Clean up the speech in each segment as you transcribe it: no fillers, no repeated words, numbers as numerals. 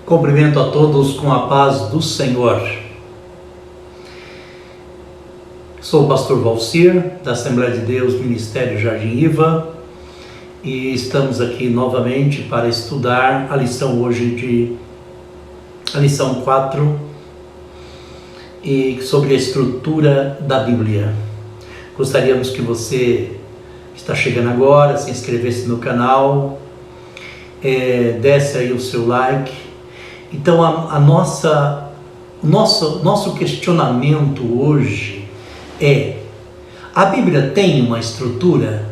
Cumprimento a todos com a paz do Senhor. Sou o pastor Valcir, da Assembleia de Deus, Ministério Jardim Iva, e estamos aqui novamente para estudar a lição hoje a lição 4, e sobre a estrutura da Bíblia. Gostaríamos que você que está chegando agora se inscrevesse no canal, desse aí o seu like. Então nosso questionamento hoje é: a Bíblia tem uma estrutura?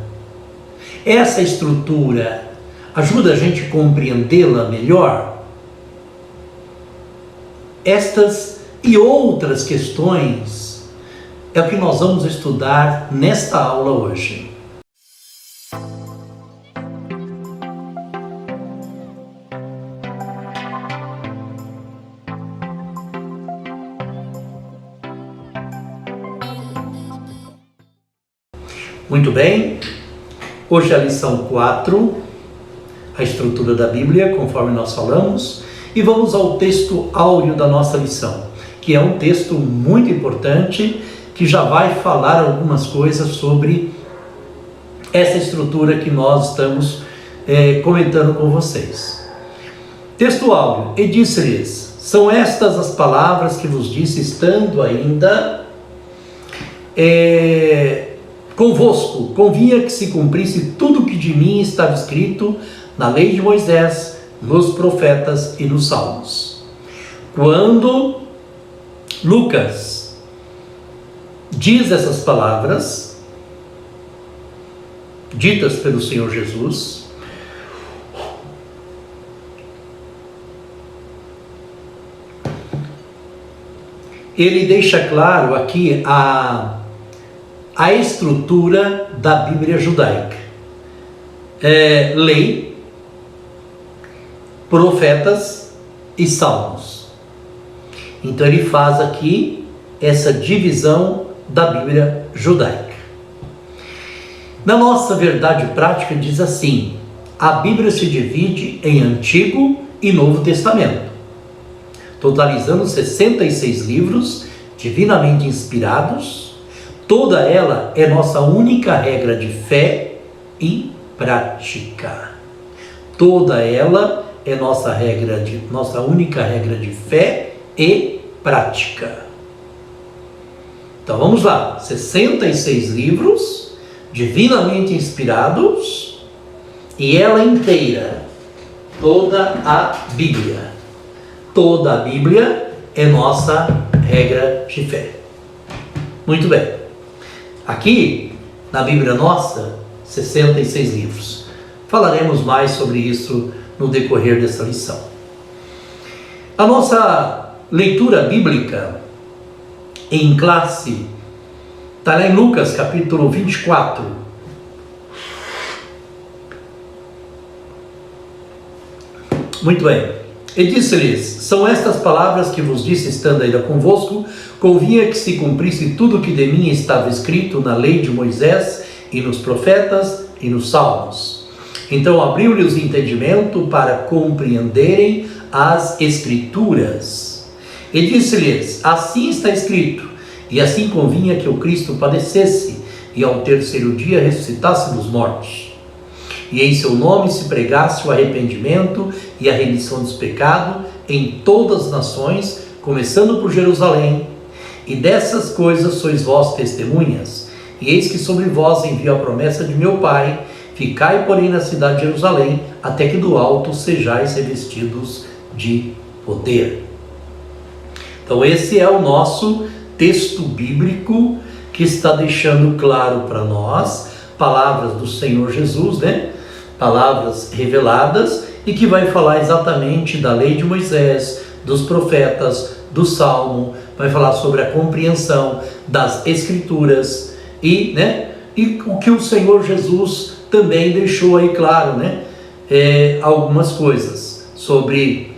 Essa estrutura ajuda a gente a compreendê-la melhor? Estas e outras questões é o que nós vamos estudar nesta aula hoje. Muito bem, hoje é a lição 4, a estrutura da Bíblia, conforme nós falamos, e vamos ao texto áureo da nossa lição, que é um texto muito importante, que já vai falar algumas coisas sobre essa estrutura que nós estamos comentando com vocês. Texto áureo: e disse-lhes, são estas as palavras que vos disse, estando ainda convosco, convinha que se cumprisse tudo o que de mim estava escrito na lei de Moisés, nos profetas e nos salmos. Quando Lucas diz essas palavras, ditas pelo Senhor Jesus, ele deixa claro aqui a estrutura da Bíblia judaica. Lei, profetas e salmos. Então ele faz aqui essa divisão da Bíblia judaica. Na nossa verdade prática diz assim: a Bíblia se divide em Antigo e Novo Testamento, totalizando 66 livros divinamente inspirados. Toda ela é nossa única regra de fé e prática. Toda ela é nossa única regra de fé e prática. Então vamos lá, 66 livros divinamente inspirados, e ela inteira, toda a Bíblia. Toda a Bíblia é nossa regra de fé. Muito bem. Aqui, na Bíblia nossa, 66 livros. Falaremos mais sobre isso no decorrer dessa lição. A nossa leitura bíblica em classe está lá em Lucas capítulo 24. Muito bem. E disse-lhes, são estas palavras que vos disse estando ainda convosco, convinha que se cumprisse tudo o que de mim estava escrito na lei de Moisés, e nos profetas, e nos salmos. Então abriu-lhes o entendimento para compreenderem as Escrituras. E disse-lhes, assim está escrito, e assim convinha que o Cristo padecesse, e ao terceiro dia ressuscitasse dos mortos. E em seu nome se pregasse o arrependimento e a remissão dos pecados em todas as nações, começando por Jerusalém. E dessas coisas sois vós testemunhas. E eis que sobre vós envio a promessa de meu Pai. Ficai, porém, na cidade de Jerusalém, até que do alto sejais revestidos de poder. Então esse é o nosso texto bíblico, que está deixando claro para nós palavras do Senhor Jesus, palavras reveladas, e que vai falar exatamente da lei de Moisés, dos profetas, do Salmo, vai falar sobre a compreensão das Escrituras e o que o Senhor Jesus também deixou aí claro, algumas coisas sobre,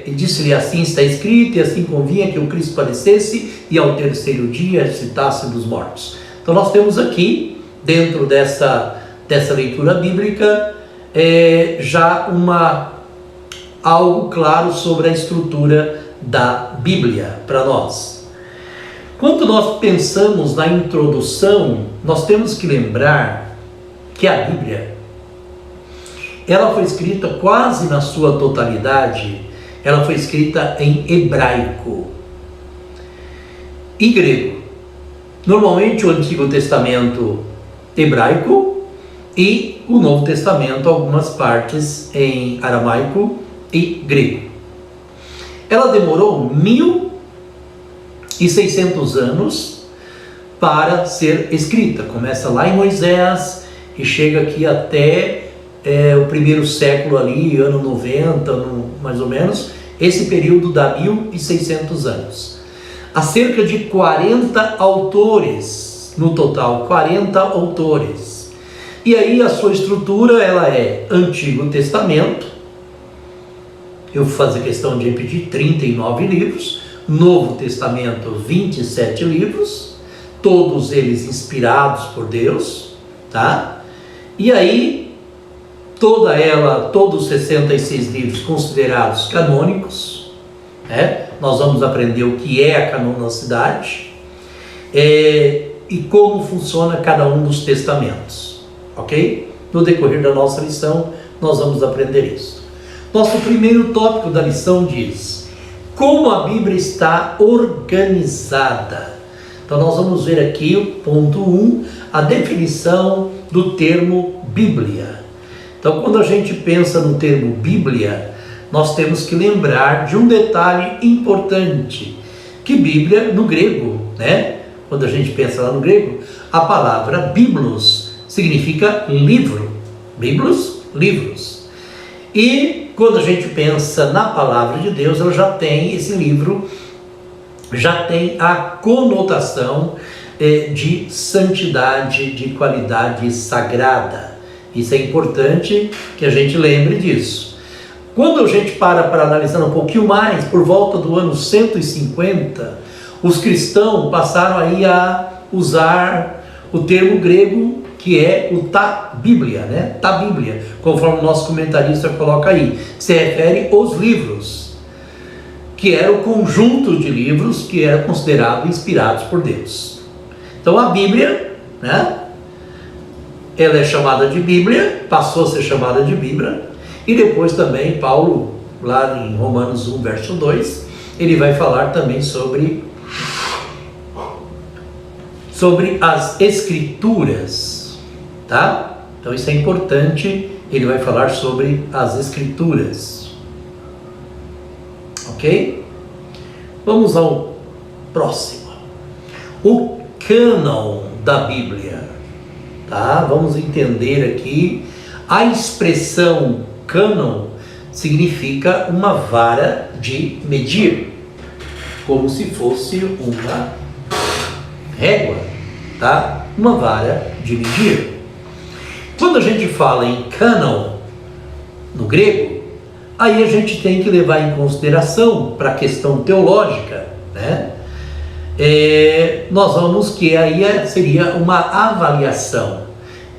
disse-lhe, assim está escrito, e assim convinha que o Cristo padecesse e ao terceiro dia ressuscitasse dos mortos. Então nós temos aqui, dentro dessa leitura bíblica, já algo claro sobre a estrutura da Bíblia para nós. Quando nós pensamos na introdução, nós temos que lembrar que a Bíblia, ela foi escrita quase na sua totalidade, ela foi escrita em hebraico e grego. Normalmente o Antigo Testamento hebraico e o Novo Testamento, algumas partes em aramaico e grego. Ela demorou 1.600 anos para ser escrita. Começa lá em Moisés e chega aqui até o primeiro século ali, ano 90, mais ou menos. Esse período dá 1.600 anos. Há cerca de 40 autores no total, 40 autores. E aí a sua estrutura, ela é Antigo Testamento, eu vou fazer questão de repetir, 39 livros, Novo Testamento, 27 livros, todos eles inspirados por Deus, tá? E aí, todos os 66 livros considerados canônicos, né? Nós vamos aprender o que é a canonicidade e como funciona cada um dos testamentos, ok? No decorrer da nossa lição, nós vamos aprender isso. Nosso primeiro tópico da lição diz: como a Bíblia está organizada. Então nós vamos ver aqui o ponto 1, a definição do termo Bíblia. Então quando a gente pensa no termo Bíblia, nós temos que lembrar de um detalhe importante, que Bíblia no grego, né? Quando a gente pensa lá no grego, a palavra biblos significa livro. Biblos, livros. E quando a gente pensa na palavra de Deus, ela já tem, esse livro já tem a conotação de santidade, de qualidade sagrada. Isso é importante que a gente lembre disso. Quando a gente para analisar um pouquinho mais, por volta do ano 150, os cristãos passaram aí a usar o termo grego, que é o ta Bíblia, né? Ta Bíblia, conforme o nosso comentarista coloca aí, se refere aos livros, que era o conjunto de livros que eram considerados inspirados por Deus. Então a Bíblia, né? Ela é chamada de Bíblia, passou a ser chamada de Bíblia, e depois também Paulo, lá em Romanos 1, verso 2, ele vai falar também sobre as Escrituras. Tá? Então isso é importante, ele vai falar sobre as Escrituras. Ok? Vamos ao próximo. O cânon da Bíblia. Tá? Vamos entender aqui, a expressão cânon significa uma vara de medir, como se fosse uma régua, tá? Uma vara de medir. Quando a gente fala em cânon, no grego, aí a gente tem que levar em consideração, para a questão teológica, né? Nós vamos que aí seria uma avaliação.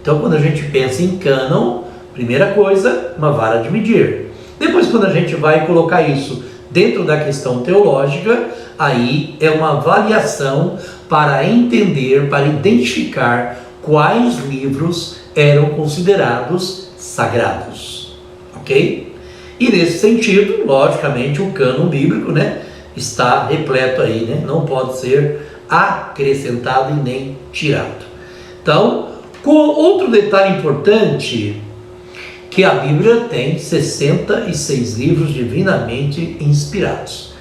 Então quando a gente pensa em cânon, primeira coisa, uma vara de medir. Depois quando a gente vai colocar isso dentro da questão teológica, aí é uma avaliação para entender, para identificar quais livros eram considerados sagrados, ok? E nesse sentido, logicamente, o cânon bíblico, né, está repleto aí, né, não pode ser acrescentado e nem tirado. Então, com outro detalhe importante, que a Bíblia tem 66 livros divinamente inspirados.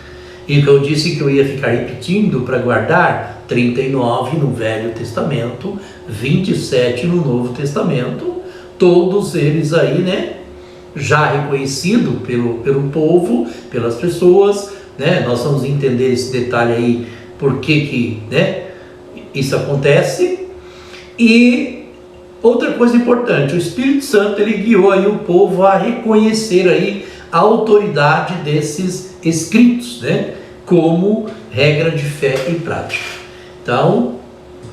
E que eu disse que eu ia ficar repetindo para guardar, 39 no Velho Testamento, 27 no Novo Testamento, todos eles aí, né, já reconhecido pelo povo, pelas pessoas, né, nós vamos entender esse detalhe aí, por que né, isso acontece. E outra coisa importante, o Espírito Santo, ele guiou aí o povo a reconhecer aí a autoridade desses escritos, né, como regra de fé e prática. Então,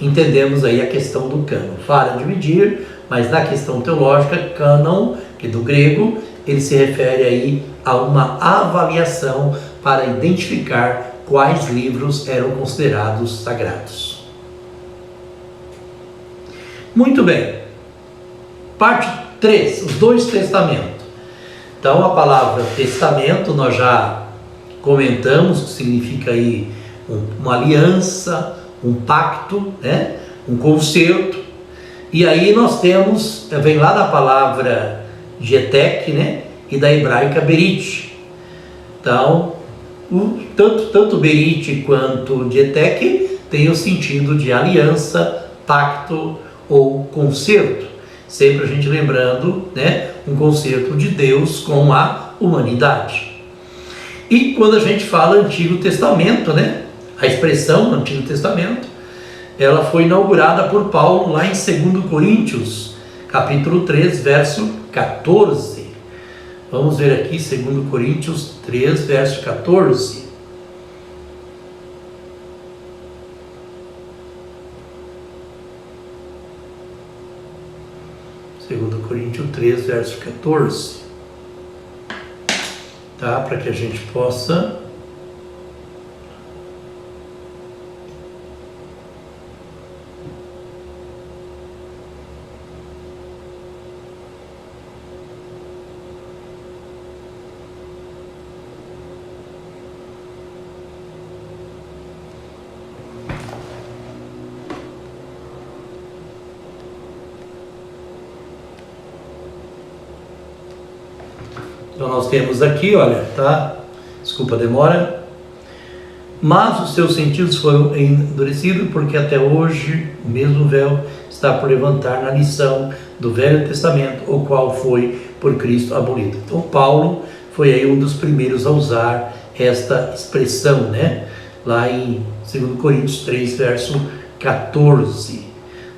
entendemos aí a questão do cânon. Vara de medir, mas na questão teológica, cânon, que é do grego, ele se refere aí a uma avaliação para identificar quais livros eram considerados sagrados. Muito bem. Parte 3, os dois testamentos. Então a palavra testamento nós já comentamos, que significa aí uma aliança, um pacto, né? Um concerto. E aí nós temos, vem lá da palavra Getek, né? E da hebraica Berit. Então, tanto Berit quanto Getek tem o sentido de aliança, pacto ou concerto. Sempre a gente lembrando, né? Um concerto de Deus com a humanidade. E quando a gente fala Antigo Testamento, né? A expressão Antigo Testamento, ela foi inaugurada por Paulo lá em 2 Coríntios, capítulo 3, verso 14. Vamos ver aqui 2 Coríntios 3, verso 14. Segundo Coríntios 3, verso 14. Tá? Para que a gente possa Então nós temos aqui, olha, tá? Desculpa a demora. Mas os seus sentidos foram endurecidos, porque até hoje o mesmo véu está por levantar na lição do Velho Testamento, o qual foi por Cristo abolido. Então Paulo foi aí um dos primeiros a usar esta expressão, né? Lá em 2 Coríntios 3, verso 14,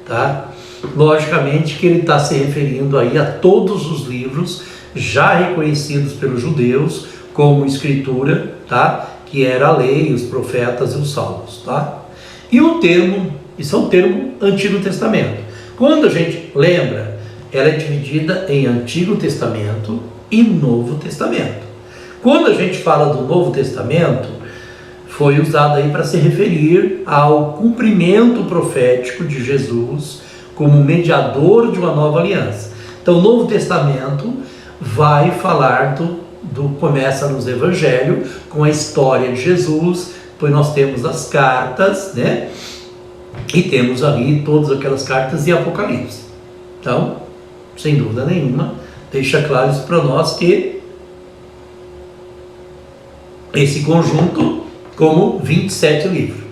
tá? Logicamente que ele está se referindo aí a todos os livros já reconhecidos pelos judeus como escritura, tá? Que era a lei, os profetas e os salmos, tá? E o termo, isso é um termo Antigo Testamento. Quando a gente lembra, ela é dividida em Antigo Testamento e Novo Testamento. Quando a gente fala do Novo Testamento, foi usado aí para se referir ao cumprimento profético de Jesus como mediador de uma nova aliança. Então, o Novo Testamento vai falar começa nos Evangelhos, com a história de Jesus, depois nós temos as cartas, né? E temos ali todas aquelas cartas e Apocalipse. Então, sem dúvida nenhuma, deixa claro isso para nós que esse conjunto como 27 livros.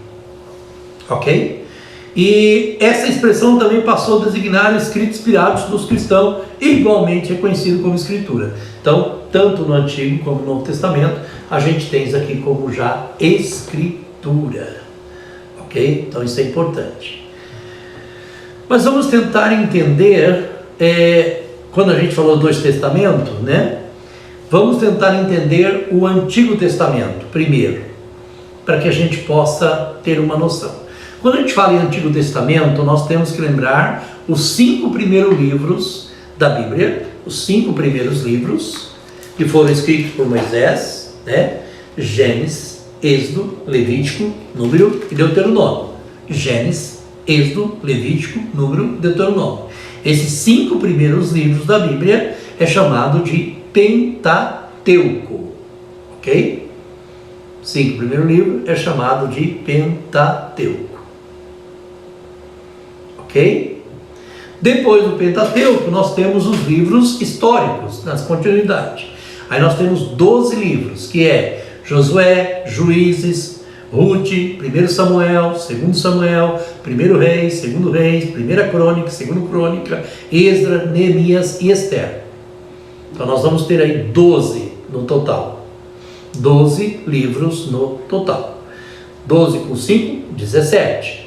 Ok? E essa expressão também passou a designar escritos inspirados dos cristãos, igualmente reconhecido como escritura. Então, tanto no Antigo como no Novo Testamento, a gente tem isso aqui como já escritura. Ok? Então isso é importante. Mas vamos tentar entender, quando a gente falou dois testamentos, né? Vamos tentar entender o Antigo Testamento primeiro, para que a gente possa ter uma noção. Quando a gente fala em Antigo Testamento, nós temos que lembrar os 5 primeiros livros da Bíblia, os 5 primeiros livros que foram escritos por Moisés, né? Gênesis, Êxodo, Levítico, Número e Deuteronômio. Gênesis, Êxodo, Levítico, Número e Deuteronômio. Esses 5 primeiros livros da Bíblia é chamado de Pentateuco, ok? 5 primeiro livro é chamado de Pentateuco. Ok? Depois do Pentateuco, nós temos os livros históricos, nas continuidades. Aí nós temos 12 livros, que é Josué, Juízes, Ruth, 1 Samuel, 2 Samuel, 1 Reis, 2 Reis, 1 Crônica, 2 Crônica, Esdras, Neemias e Esther. Então nós vamos ter aí 12 no total. 12 livros no total. 12 com 5, 17.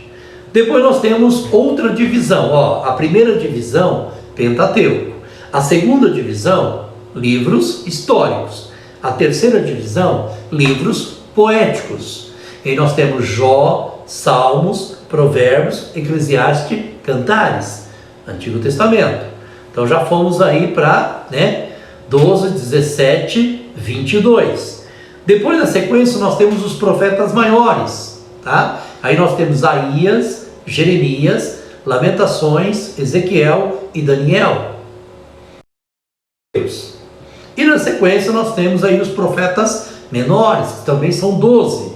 Depois nós temos outra divisão. A primeira divisão, Pentateuco. A segunda divisão, livros históricos. A terceira divisão, livros poéticos. E nós temos Jó, Salmos, Provérbios, Eclesiastes, Cantares. Antigo Testamento. Então já fomos aí para, né, 12, 17, 22. Depois, na sequência, nós temos os profetas maiores, tá? Aí nós temos Isaías, Jeremias, Lamentações, Ezequiel e Daniel. E na sequência nós temos aí os profetas menores, que também são 12.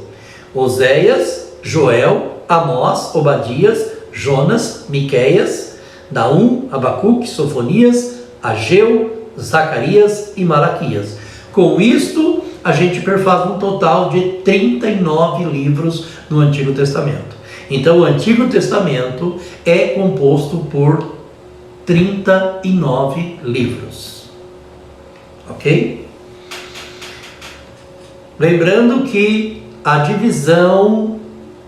Oséias, Joel, Amós, Obadias, Jonas, Miqueias, Naum, Abacuque, Sofonias, Ageu, Zacarias e Malaquias. Com isto, a gente perfaz um total de 39 livros no Antigo Testamento. Então, o Antigo Testamento é composto por 39 livros. Ok? Lembrando que a divisão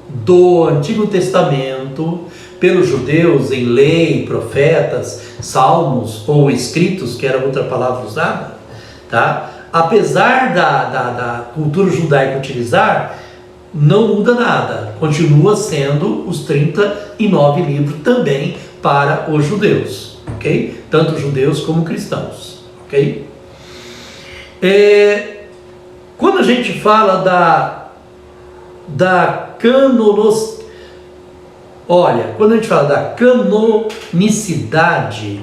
do Antigo Testamento pelos judeus em lei, profetas, salmos ou escritos, que era outra palavra usada, tá? Apesar da cultura judaica utilizar, não muda nada, continua sendo os 39 livros também para os judeus, ok? Tanto judeus como cristãos, ok? Quando a gente fala quando a gente fala da canonicidade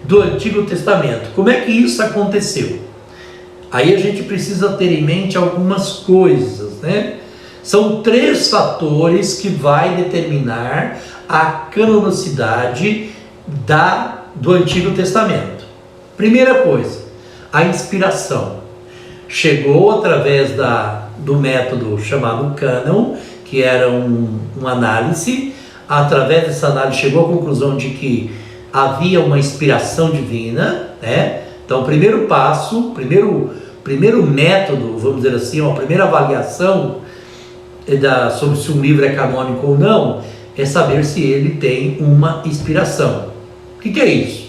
do Antigo Testamento, como é que isso aconteceu? Aí a gente precisa ter em mente algumas coisas, né? São 3 fatores que vai determinar a canonicidade do Antigo Testamento. Primeira coisa, a inspiração. Chegou através do método chamado cânon, que era uma análise. Através dessa análise chegou à conclusão de que havia uma inspiração divina, né? Então, o primeiro passo, primeiro método, vamos dizer assim, a primeira avaliação sobre se um livro é canônico ou não, é saber se ele tem uma inspiração. O que é isso?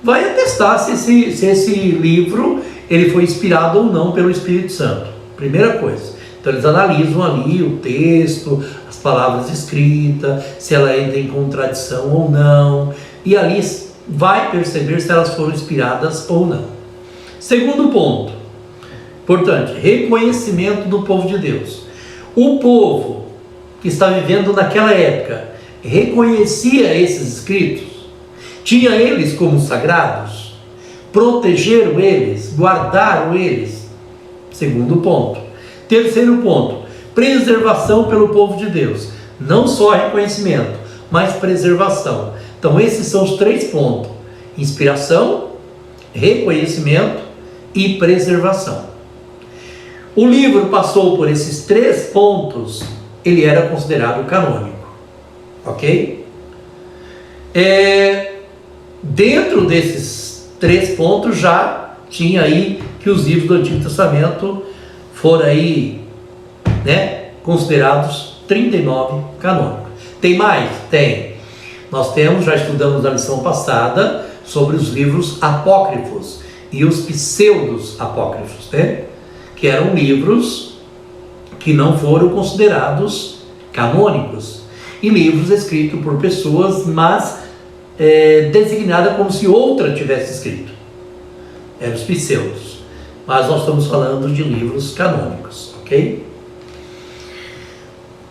Vai atestar se esse livro ele foi inspirado ou não pelo Espírito Santo. Primeira coisa. Então eles analisam ali o texto, as palavras escritas, se ela entra em contradição ou não, e ali vai perceber se elas foram inspiradas ou não. Segundo ponto, importante, reconhecimento do povo de Deus. O povo que está vivendo naquela época reconhecia esses escritos, tinha eles como sagrados, protegeram eles, guardaram eles. Segundo ponto. Terceiro ponto, preservação pelo povo de Deus. Não só reconhecimento, mas preservação. Então esses são os 3 pontos: inspiração, reconhecimento e preservação. O livro passou por esses 3 pontos, ele era considerado canônico. Ok? Dentro desses 3 pontos já tinha aí que os livros do Antigo Testamento foram aí, né, considerados 39 canônicos. Tem mais? Tem. Nós já estudamos na lição passada sobre os livros apócrifos e os pseudos apócrifos, né? Que eram livros que não foram considerados canônicos e livros escritos por pessoas, mas designada como se outra tivesse escrito. Eram os pseudos. Mas nós estamos falando de livros canônicos, ok?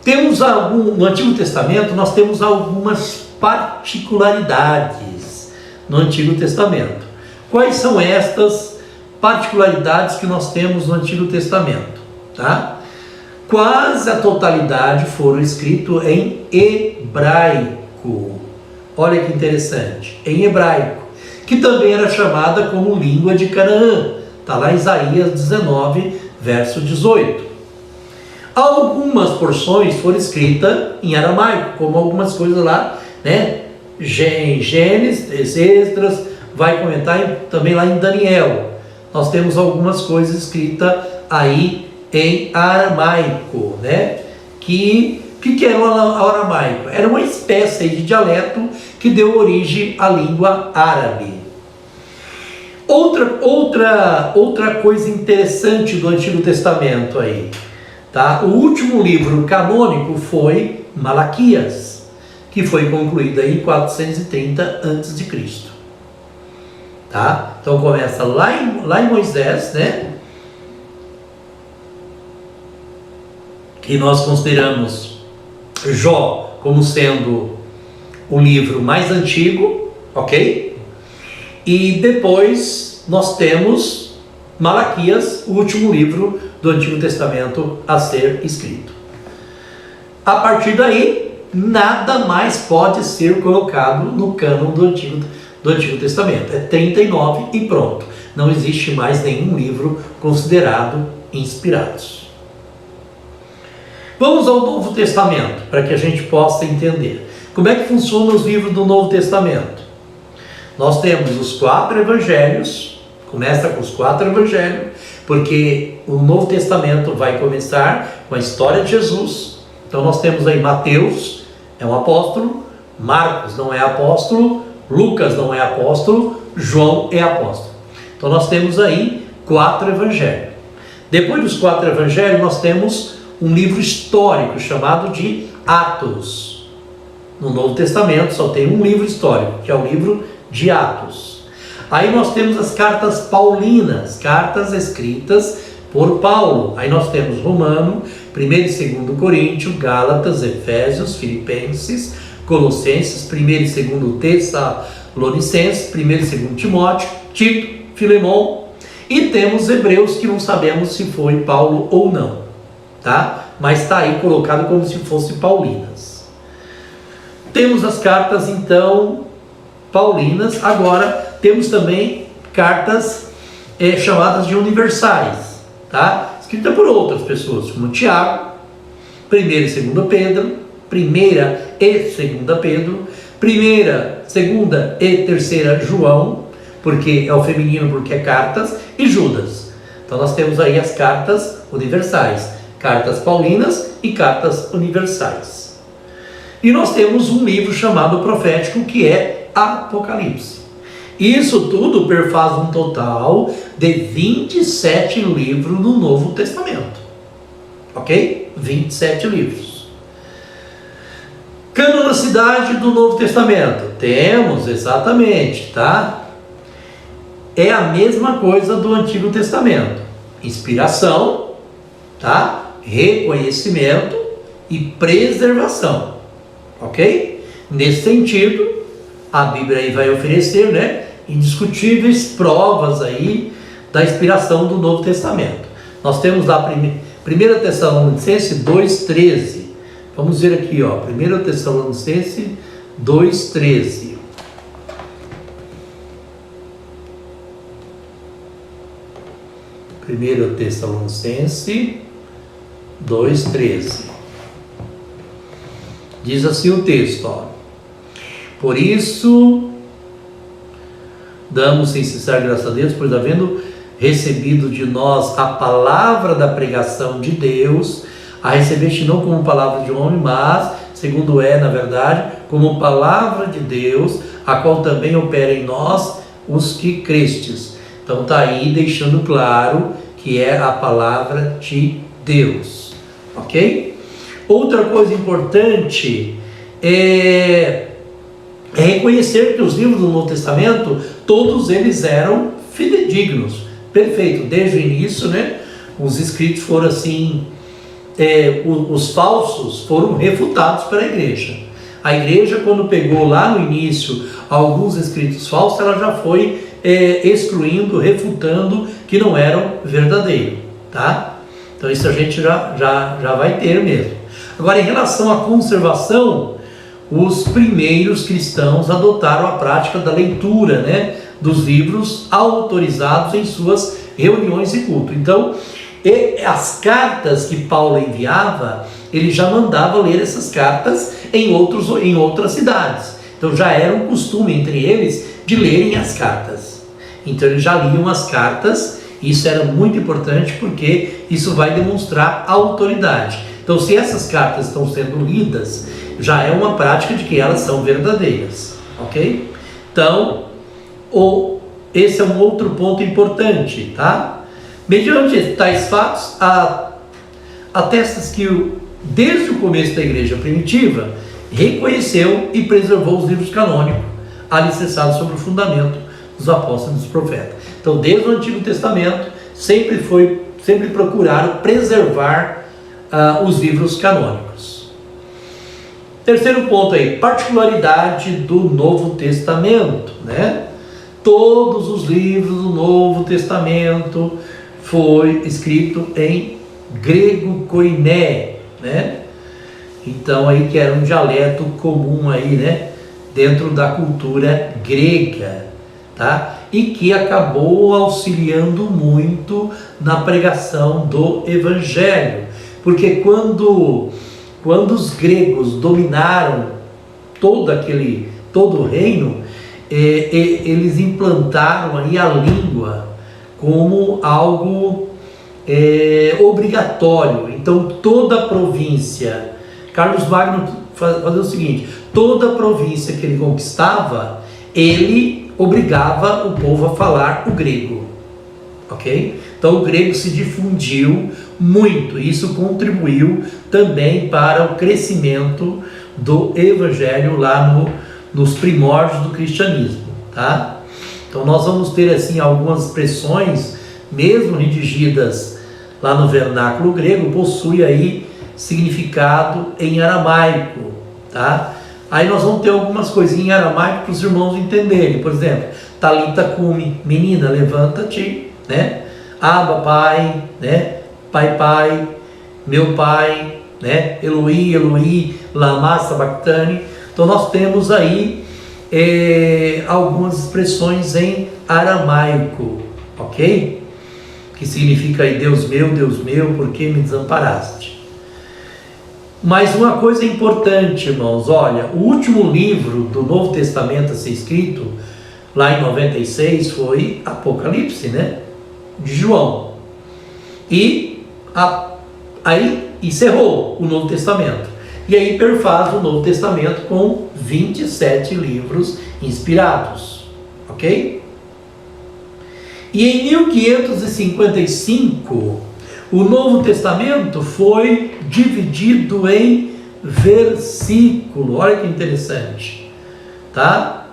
No Antigo Testamento, nós temos algumas particularidades no Antigo Testamento. Quais são estas particularidades que nós temos no Antigo Testamento? Tá? Quase a totalidade foram escritos em hebraico. Olha que interessante, em hebraico, que também era chamada como língua de Canaã. Está lá em Isaías 19, verso 18. Algumas porções foram escritas em aramaico, como algumas coisas lá, né? Gênesis, Esdras, vai comentar também lá em Daniel. Nós temos algumas coisas escritas aí em aramaico, né? Que era o aramaico? Era uma espécie de dialeto que deu origem à língua árabe. Outra coisa interessante do Antigo Testamento aí, tá? O último livro canônico foi Malaquias, que foi concluído aí em 430 a.C. Tá? Então Então começa lá em Moisés, né? Que nós consideramos Jó como sendo o livro mais antigo, ok? E depois nós temos Malaquias, o último livro do Antigo Testamento a ser escrito. A partir daí, nada mais pode ser colocado no cânon do Antigo Testamento. É 39 e pronto. Não existe mais nenhum livro considerado inspirados. Vamos ao Novo Testamento, para que a gente possa entender. Como é que funcionam os livros do Novo Testamento? Nós temos os 4 evangelhos, começa com os 4 evangelhos, porque o Novo Testamento vai começar com a história de Jesus. Então nós temos aí Mateus, é um apóstolo, Marcos não é apóstolo, Lucas não é apóstolo, João é apóstolo. Então nós temos aí 4 evangelhos. Depois dos 4 evangelhos nós temos um livro histórico chamado de Atos. No Novo Testamento só tem um livro histórico, que é o livro de Atos. Aí nós temos as cartas paulinas, cartas escritas por Paulo. Aí nós temos Romano, 1 e 2 Coríntios, Gálatas, Efésios, Filipenses, Colossenses, 1 e 2 Tessalonicenses, 1 e 2 Timóteo, Tito, Filemão, e temos Hebreus, que não sabemos se foi Paulo ou não, tá? Mas está aí colocado como se fosse paulinas. Temos as cartas então paulinas. Agora temos também cartas chamadas de universais, tá? Escritas por outras pessoas, como Tiago, 1 e 2 Pedro, 1 e 2 Pedro, 1, 2 e 3 João, porque é o feminino, porque é cartas, e Judas. Então nós temos aí as cartas universais, cartas paulinas e cartas universais. E nós temos um livro chamado profético, que é Apocalipse. Isso tudo perfaz um total de 27 livros no Novo Testamento. Ok? 27 livros. Canonicidade do Novo Testamento. Temos, exatamente, tá? É a mesma coisa do Antigo Testamento. Inspiração, tá? Reconhecimento e preservação. Ok? Nesse sentido, a Bíblia aí vai oferecer, né, indiscutíveis provas aí da inspiração do Novo Testamento. Nós temos lá 1 Tessalonicenses 2,13. Vamos ver aqui, ó, 1 Tessalonicenses 2,13. Primeiro Tessalonicenses 2,13. Diz assim o texto, ó: por isso, damos sem cessar graças a Deus, pois havendo recebido de nós a palavra da pregação de Deus, a recebeste não como palavra de homem, mas, segundo é, na verdade, como palavra de Deus, a qual também opera em nós os que crestes. Então está aí deixando claro que é a palavra de Deus. Ok? Outra coisa importante é reconhecer que os livros do Novo Testamento, todos eles eram fidedignos, perfeito, desde o início, né? Os escritos foram assim, os falsos foram refutados pela igreja. A igreja, quando pegou lá no início alguns escritos falsos, ela já foi excluindo, refutando que não eram verdadeiros, tá? Então isso a gente já vai ter mesmo. Agora, em relação à conservação, os primeiros cristãos adotaram a prática da leitura, né, dos livros autorizados em suas reuniões e culto. Então, as cartas que Paulo enviava, ele já mandava ler essas cartas em outras cidades. Então já era um costume entre eles de lerem as cartas. Então eles já liam as cartas. Isso era muito importante, porque isso vai demonstrar autoridade. Então, se essas cartas estão sendo lidas, já é uma prática de que elas são verdadeiras, ok? Então, esse é um outro ponto importante, tá? Mediante tais fatos, atesta-se que desde o começo da igreja primitiva, reconheceu e preservou os livros canônicos, alicerçados sobre o fundamento dos apóstolos e dos profetas. Então, desde o Antigo Testamento, sempre procuraram preservar os livros canônicos. Terceiro ponto aí, particularidade do Novo Testamento, né? Todos os livros do Novo Testamento foi escrito em grego koiné, né? Então aí que era um dialeto comum aí, né? Dentro da cultura grega, tá? E que acabou auxiliando muito na pregação do Evangelho, porque quando os gregos dominaram todo o reino, eles implantaram aí a língua como algo obrigatório. Então toda a província, Carlos Magno fazia o seguinte: toda a província que ele conquistava, ele obrigava o povo a falar o grego, ok? Então o grego se difundiu muito, e isso contribuiu também para o crescimento do Evangelho lá nos primórdios do cristianismo, tá? Então nós vamos ter assim algumas expressões, mesmo redigidas lá no vernáculo grego, possui aí significado em aramaico, tá? Aí nós vamos ter algumas coisinhas em aramaico para os irmãos entenderem. Por exemplo, Talita cumi, menina, levanta-te, né? Abba, pai, né? Pai, pai, meu pai, né? Eloi, Eloi, lama sabachthani. Então nós temos aí algumas expressões em aramaico, ok? Que significa aí Deus meu, por que me desamparaste? Mas uma coisa importante, irmãos, olha, o último livro do Novo Testamento a ser escrito, lá em 96, foi Apocalipse, né? De João. E aí encerrou o Novo Testamento. E aí perfaz o Novo Testamento com 27 livros inspirados, ok? E em 1555, o Novo Testamento foi dividido em versículo. Olha que interessante, tá?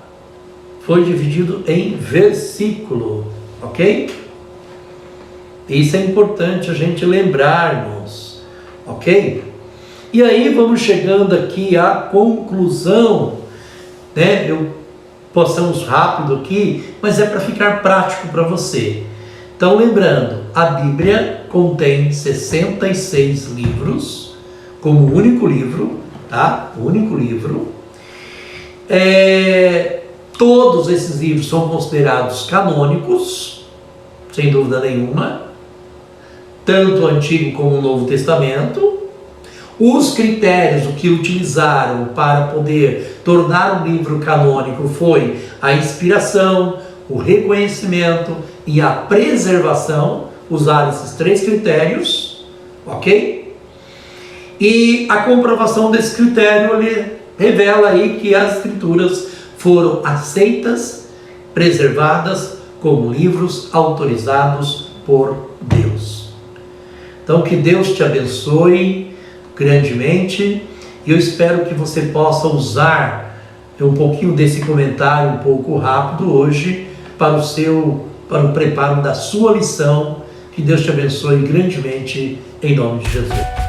Foi dividido em versículo, ok? Isso é importante a gente lembrarmos, ok? E aí vamos chegando aqui à conclusão, né? Passamos rápido aqui, mas é para ficar prático para você. Então, lembrando, a Bíblia contém 66 livros, como único livro, tá? O único livro. Todos esses livros são considerados canônicos, sem dúvida nenhuma, tanto o Antigo como o Novo Testamento. Os critérios, o que utilizaram para poder tornar um livro canônico foi a inspiração, o reconhecimento e a preservação. Usaram esses 3 critérios, ok? E a comprovação desse critério, ele revela aí que as escrituras foram aceitas, preservadas como livros autorizados por Deus. Então que Deus te abençoe grandemente, e eu espero que você possa usar um pouquinho desse comentário um pouco rápido hoje para o preparo da sua lição. Que Deus te abençoe grandemente em nome de Jesus.